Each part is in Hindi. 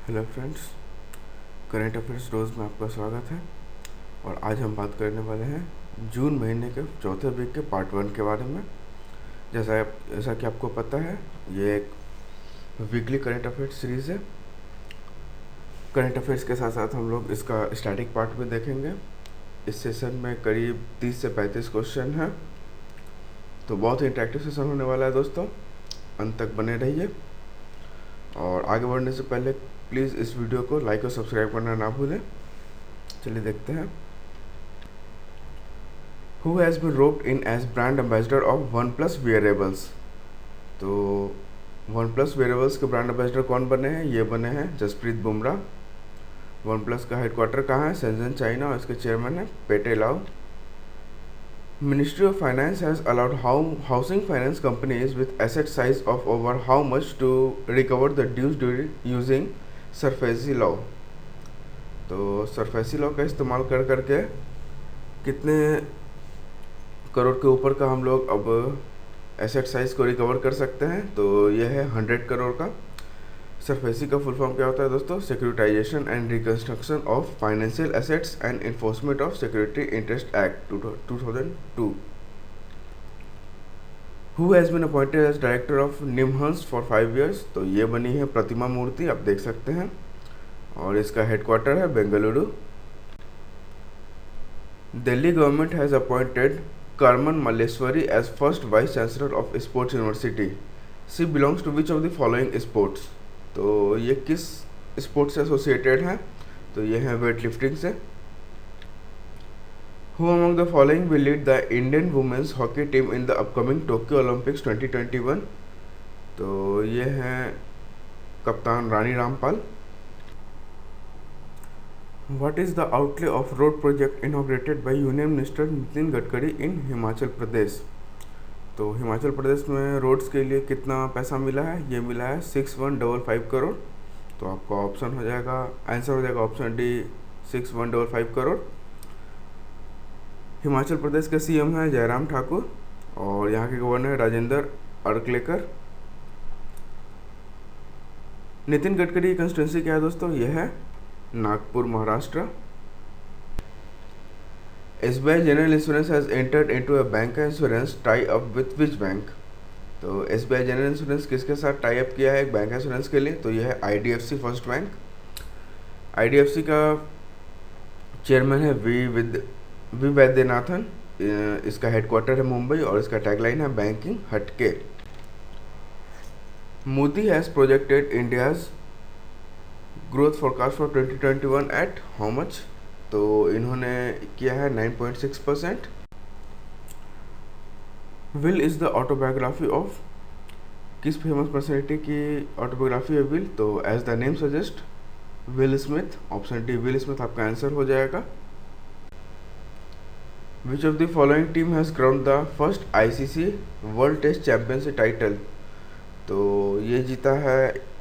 हेलो फ्रेंड्स, करेंट अफेयर्स रोज़ में आपका स्वागत है। और आज हम बात करने वाले हैं जून महीने के चौथे वीक के पार्ट 1 के बारे में। जैसा कि आपको पता है, ये एक वीकली करेंट अफेयर्स सीरीज़ है। करेंट अफेयर्स के साथ साथ हम लोग इसका स्टैटिक पार्ट भी देखेंगे। इस सेशन में करीब 30 से 35 क्वेश्चन हैं, तो बहुत ही इंटरेक्टिव सेशन होने वाला है दोस्तों। अंत तक बने रहिए। और आगे बढ़ने से पहले प्लीज़ इस वीडियो को लाइक और सब्सक्राइब करना ना भूलें। चलिए देखते हैं। Who has been roped in as brand ambassador of OnePlus wearables? तो OnePlus wearables के ब्रांड एम्बेसडर कौन बने हैं? ये बने हैं जसप्रीत बुमराह। OnePlus का हेडक्वार्टर कहाँ है? शेंजन, चाइना, और इसके चेयरमैन है पेटे लाओ। Ministry of Finance has allowed housing finance companies with asset size of over how much to recover the dues during using SARFAESI law. तो सरफेसी लॉ का इस्तेमाल कर करके कितने करोड़ के ऊपर का हम लोग अब एसेट साइज को रिकवर कर सकते हैं? तो यह है 100 करोड़ का। सरफेसी का फुल फॉर्म क्या होता है दोस्तों? Securitisation and reconstruction of financial assets and enforcement of security interest act 2002। Who has been appointed as director of NIMHANS for 5 years? तो ये बनी है प्रतिमा मूर्ति, आप देख सकते हैं, और इसका हेडक्वार्टर है Bengaluru. Delhi government has appointed Carmen Malleswari as first vice chancellor of Sports University. She belongs to which of the following sports? तो ये किस स्पोर्ट से एसोसिएटेड है? तो ये है वेट लिफ्टिंग से। Who among the following will lead the Indian women's hockey team in the upcoming Tokyo Olympics 2021? तो ये है कप्तान Rani Rampal. What is the outlay of road project inaugurated by Union Minister Nitin Gadkari in Himachal Pradesh? तो हिमाचल प्रदेश में रोड्स के लिए कितना पैसा मिला है? ये मिला है 6155 करोड़। तो आपका ऑप्शन हो जाएगा, आंसर हो जाएगा ऑप्शन डी, 6155 करोड़। हिमाचल प्रदेश के सीएम हैं जयराम ठाकुर, और यहाँ के गवर्नर राजेंद्र अर्कलेकर। नितिन गडकरी की कंस्टिट्यूंसी क्या है दोस्तों? यह है Nagpur, Maharashtra. SBI general insurance has entered into a bank insurance tie up with which bank? तो SBI जनरल इंश्योरेंस किसके साथ टाई अप किया है एक बैंक इंश्योरेंस के लिए? तो यह है IDFC फर्स्ट बैंक। IDFC का चेयरमैन है वी वैद्यनाथन। इसका हेडक्वार्टर है मुंबई, और इसका टैगलाइन है बैंकिंग हटके। Modi has projected India's growth forecast for 2021 at how much? तो इन्होंने किया है 9.6%। Will is the autobiography of, किस फेमस पर्सनैलिटी की ऑटोबायोग्राफी है विल? तो as the name suggest, Will Smith. Option D Will Smith आपका आंसर हो जाएगा। Which of the following team has crowned the first ICC world test championship title? तो ये जीता है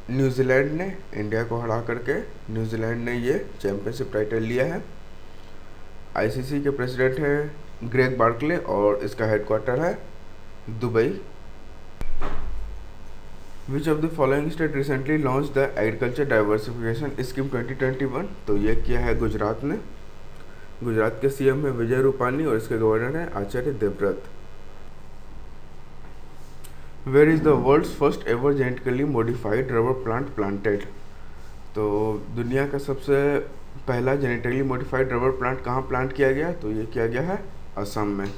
न्यूजीलैंड ने, इंडिया को हरा करके न्यूजीलैंड ने ये चैंपियनशिप टाइटल लिया है। ICC के प्रेसिडेंट हैं ग्रेग बार्कले, और इसका हेडक्वार्टर है Dubai. Which of the following state recently launch the agriculture diversification scheme 2021? तो ये किया है गुजरात ने। गुजरात के सीएम है विजय रूपानी, और इसके गवर्नर हैं Acharya Devvrat. Where is the world's first ever genetically modified rubber plant planted? तो दुनिया का सबसे पहला जेनेटिकली मॉडिफाइड रबर प्लांट कहाँ प्लांट किया गया? तो ये किया गया है असम में।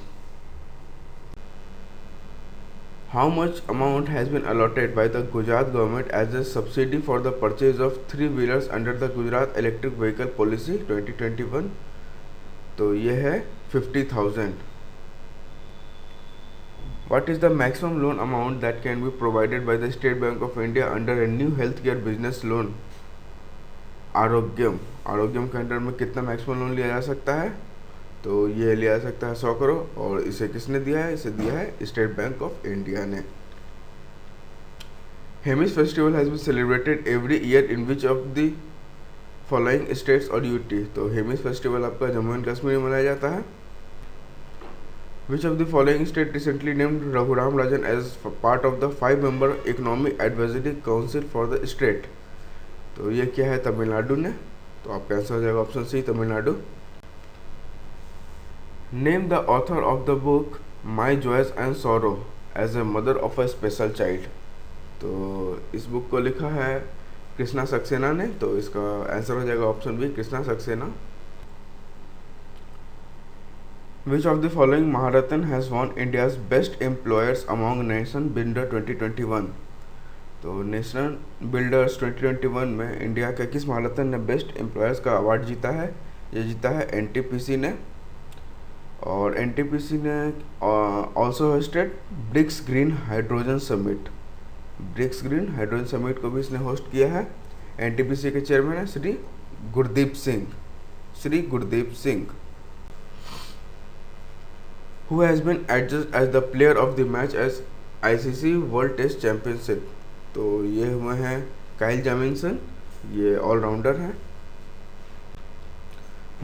How much amount has been allotted by the Gujarat government as a subsidy for the purchase of 3 wheelers under the Gujarat electric vehicle policy 2021? तो ये है 50,000। What is the maximum loan amount that can be provided by the State Bank of India under a new healthcare business loan? आरोग्यम के अंडर में कितना मैक्सिमम लोन लिया जा सकता है? तो ये लिया जा सकता है 100 करोड़, और इसे किसने दिया है? इसे दिया है स्टेट बैंक ऑफ इंडिया ने। Hemis festival has been celebrated every year in which of the following states और यूटी? तो हेमिस फेस्टिवल आपका जम्मू एंड कश्मीर में मनाया जाता है। Which of the following state recently named Raghuram Rajan as part of the 5-member Economic Advisory Council for the state? तो ये क्या है, तमिलनाडु ने। तो आपका आंसर हो जाएगा option C, Tamil Nadu. Name the author of the book my joys and sorrow as a mother of a special child. तो इस बुक को लिखा है कृष्णा सक्सेना ने। तो इसका आंसर हो जाएगा option B, Krishna Saxena. Which of the following Maharatna has won India's best employers among nation builder 2021। तो नेशनल बिल्डर्स 2021 में इंडिया के किस महारत्न ने बेस्ट एम्प्लॉयर्स का अवार्ड जीता है? ये जीता है एनटीपीसी ने। और एनटीपीसी ने also hosted BRICS green hydrogen summit. BRICS green hydrogen summit को भी इसने होस्ट किया है। एनटीपीसी के चेयरमैन है Shri Gurdeep Singh. Shri Gurdeep Singh. Who has been adjudged as the player of the match as ICC world test championship. तो ये हुए हैं काइल जेमिसन, ये ऑलराउंडर हैं।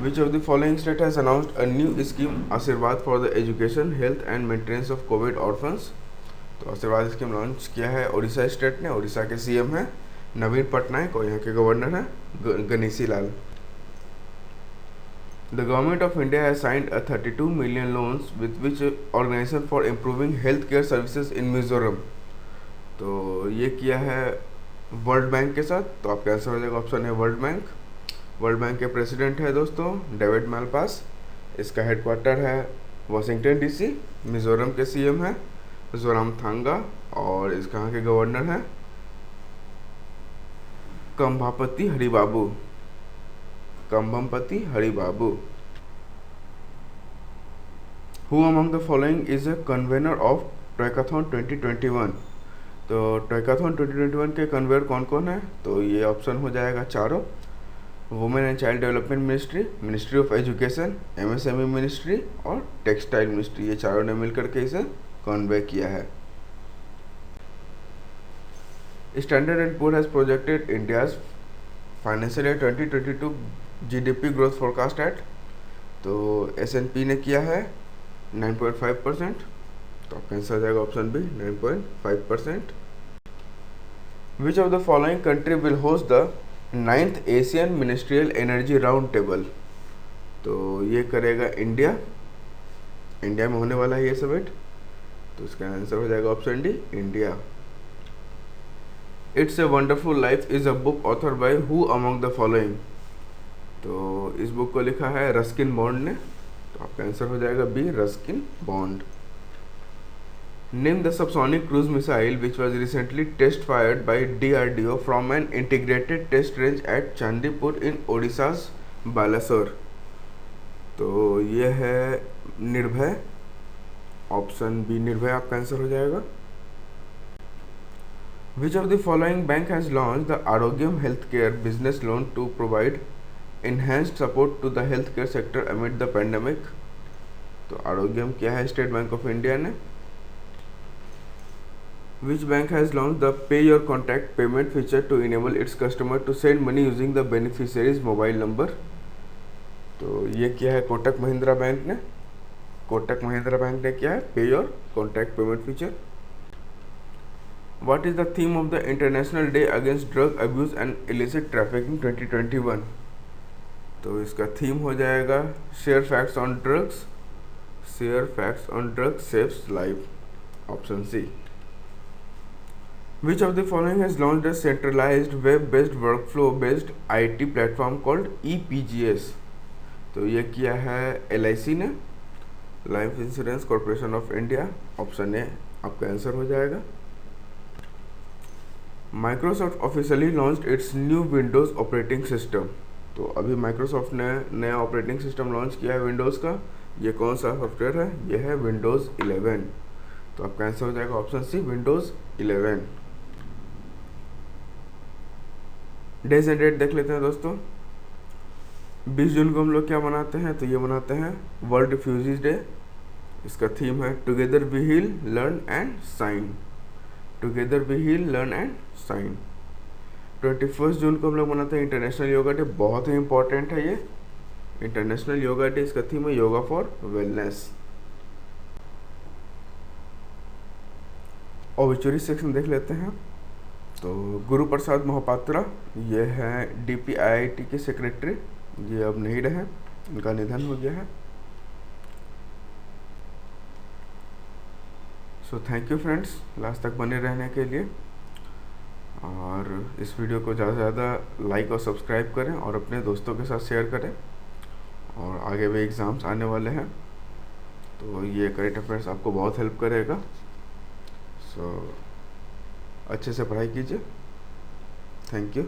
Which of the following state has announced a new scheme आशीर्वाद for the education, health and maintenance of COVID orphans। तो आशीर्वाद स्कीम लॉन्च किया है उड़ीसा स्टेट ने। उड़ीसा के सीएम हैं नवीन पटनायक और यहाँ के गवर्नर हैं Ganeshi Lal. The government of India has signed a 32 million loans with which organization for improving healthcare services in Mizoram। तो ये किया है वर्ल्ड बैंक के साथ। तो आपका आंसर हो जाएगा ऑप्शन है वर्ल्ड बैंक। वर्ल्ड बैंक के प्रेसिडेंट है दोस्तों डेविड मालपास। इसका हेडक्वार्टर है वाशिंगटन डीसी। मिजोरम के सीएम है जोरामथांगा और इसका यहाँ के गवर्नर हैं Kambhampati Haribabu. Kambhampati Haribabu. Who among the following is a convener of trackathon 2021। तो ट्रैकाथॉन 2021 के कन्वेयर कौन कौन है? तो ये ऑप्शन हो जाएगा चारों। Women and child development ministry, ministry of education, MSME ministry और टेक्सटाइल मिनिस्ट्री, ये चारों ने मिलकर के इसे कन्वे किया है। Standard and Poor has projected India's financial year 2022 GDP growth forecast at. तो एसएनपी ने किया है 9.5%। तो आपका आंसर हो जाएगा option B 9.5%। Which of the following country will host the 9th Asian ministerial energy round table. तो ये करेगा इंडिया। इंडिया में होने वाला है ये समिट। तो इसका आंसर हो जाएगा option D, India. It's a wonderful life is a book author by who among the following. तो इस बुक को लिखा है रस्किन बॉन्ड ने। तो आपका आंसर हो जाएगा B, Ruskin Bond. Name the subsonic cruise missile which was recently test fired by DRDO from an integrated test range at Chandipur in Odisha's Balasore। तो ये है निर्भय। ऑप्शन बी निर्भय आपका आंसर हो जाएगा। Which of the following bank has launched the Arogyam Healthcare business loan to provide enhanced support to the healthcare sector amid the pandemic। तो आरोग्यम क्या है स्टेट बैंक ऑफ इंडिया ने। Which bank has launched the Pay Your Contact payment feature to enable its customer to send money using the beneficiary's mobile number। तो ये किया है कोटक महिंद्रा बैंक ने। कोटक महिंद्रा बैंक ने किया है Pay Your Contact payment feature। What is the theme of the International Day Against Drug Abuse and Illicit Trafficking 2021। तो इसका थीम हो जाएगा share facts on drugs. Share facts on drugs saves life. Option C. Which of the following has launched a centralized web-based workflow-based IT platform called EPGS। तो ये किया है LIC ने, life insurance corporation of India. Option A आपका आंसर हो जाएगा। Microsoft officially launched it's new Windows operating system. तो अभी माइक्रोसॉफ्ट ने नया ऑपरेटिंग सिस्टम लॉन्च किया है विंडोज़ का। ये कौन सा सॉफ्टवेयर है? ये है विंडोज़ 11। तो आपका आंसर हो जाएगा option C, Windows 11। Days and date देख लेते हैं दोस्तों। 20 जून को हम लोग क्या मनाते हैं? तो ये मनाते हैं वर्ल्ड रिफ्यूजीज डे। इसका थीम है together we heal learn and shine. Together we heal learn and shine. 21 जून को हम लोग मनाते हैं इंटरनेशनल योगा डे। बहुत ही इंपॉर्टेंट है ये इंटरनेशनल योगा डे। इसका थीम है योगा फॉर वेलनेस। ऑब्चुरी सेक्शन देख लेते हैं। तो गुरु प्रसाद मोहपात्रा ये हैं DPIIT के सेक्रेटरी, ये अब नहीं रहे, इनका निधन हो गया है। So thank you friends last तक बने रहने के लिए, और इस वीडियो को ज़्यादा से ज़्यादा लाइक और सब्सक्राइब करें और अपने दोस्तों के साथ शेयर करें। और आगे भी एग्ज़ाम्स आने वाले हैं, तो ये करेंट अफेयर्स आपको बहुत हेल्प करेगा। सो अच्छे से पढ़ाई कीजिए। Thank you.